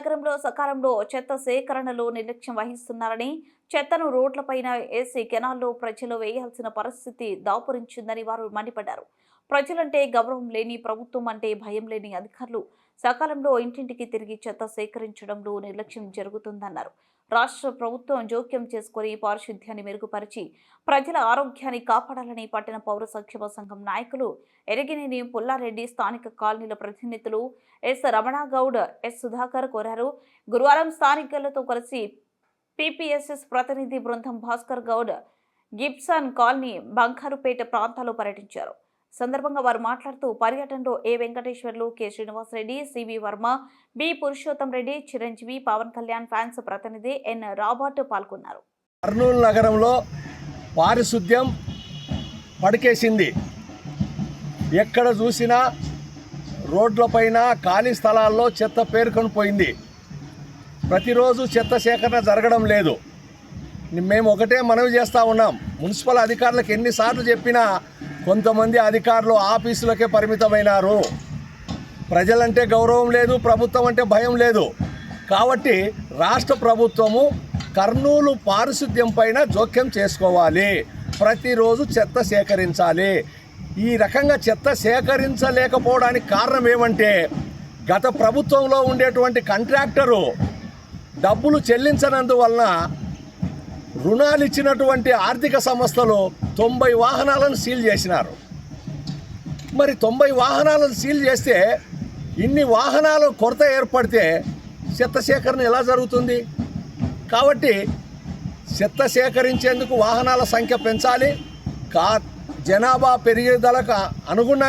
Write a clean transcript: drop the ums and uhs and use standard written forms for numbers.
నగరంలో సకాలంలో చెత్త సేకరణలో నిర్లక్ష్యం వహిస్తున్నారని, చెత్తను రోడ్లపైన వేసి కెనాల్లో ప్రజలు వేయాల్సిన పరిస్థితి దాపురించిందని వారు మండిపడ్డారు. ప్రజలంటే గౌరవం లేని, ప్రభుత్వం అంటే భయం లేని అధికారులు సకాలంలో ఇంటింటికి తిరిగి చెత్త సేకరించడంలో నిర్లక్ష్యం జరుగుతుందన్నారు. రాష్ట్ర ప్రభుత్వం జోక్యం చేసుకుని పారిశుద్ధ్యాన్ని మెరుగుపరిచి ప్రజల ఆరోగ్యాన్ని కాపాడాలని పట్టణ పౌర సంక్షేమ సంఘం నాయకులు ఎరగినేని పుల్లారెడ్డి, స్థానిక కాలనీల ప్రతినిధులు ఎస్ రమణగౌడ్, ఎస్ సుధాకర్ కోరారు. గురువారం స్థానికులతో కలిసి పీపీఎస్ఎస్ ప్రతినిధి బృందం భాస్కర్ గౌడ్ గిబ్సన్ కాలనీ, బంగారుపేట ప్రాంతాల్లో పర్యటించారు. సందర్భంగా వారు మాట్లాడుతూ పర్యటనలో A Venkateswarlu, K Srinivasareddy, CV Varma, B Purushottam Reddy, Chiranjeevi, Pawan Kalyan fans ప్రతినిధి ఎన్ రాబర్ట్ పాల్గొన్నారు. కర్నూలు నగరంలో పారిశుద్ధ్యం పడికేసింది. ఎక్కడ చూసినా రోడ్లపైన, ఖాళీ స్థలాల్లో చెత్త పేరుకొని పోయింది. ప్రతిరోజు చెత్త సేకరణ జరగడం లేదు. మేము ఒకటే మనవి చేస్తూ ఉన్నాం, మున్సిపల్ అధికారులకు ఎన్నిసార్లు చెప్పినా కొంతమంది అధికారులు ఆఫీసులకే పరిమితమైనారు. ప్రజలంటే గౌరవం లేదు, ప్రభుత్వం అంటే భయం లేదు. కాబట్టి రాష్ట్ర ప్రభుత్వము కర్నూలు పారిశుద్ధ్యం పైన జోక్యం చేసుకోవాలి. ప్రతిరోజు చెత్త సేకరించాలి. ఈ రకంగా చెత్త సేకరించలేకపోవడానికి కారణం ఏమంటే, గత ప్రభుత్వంలో ఉండేటువంటి కాంట్రాక్టరు డబ్బులు చెల్లించనందువలన రుణాలు ఇచ్చినటువంటి ఆర్థిక సంస్థలు 90 వాహనాలను సీల్ చేసినారు. మరి 90 వాహనాలను సీల్ చేస్తే ఇన్ని వాహనాలు కొరత ఏర్పడితే చెత్త సేకరణ ఎలా జరుగుతుంది? కాబట్టి చెత్త సేకరించేందుకు వాహనాల సంఖ్య పెంచాలి. జనాభా పెరుగుదలకు అనుగుణంగా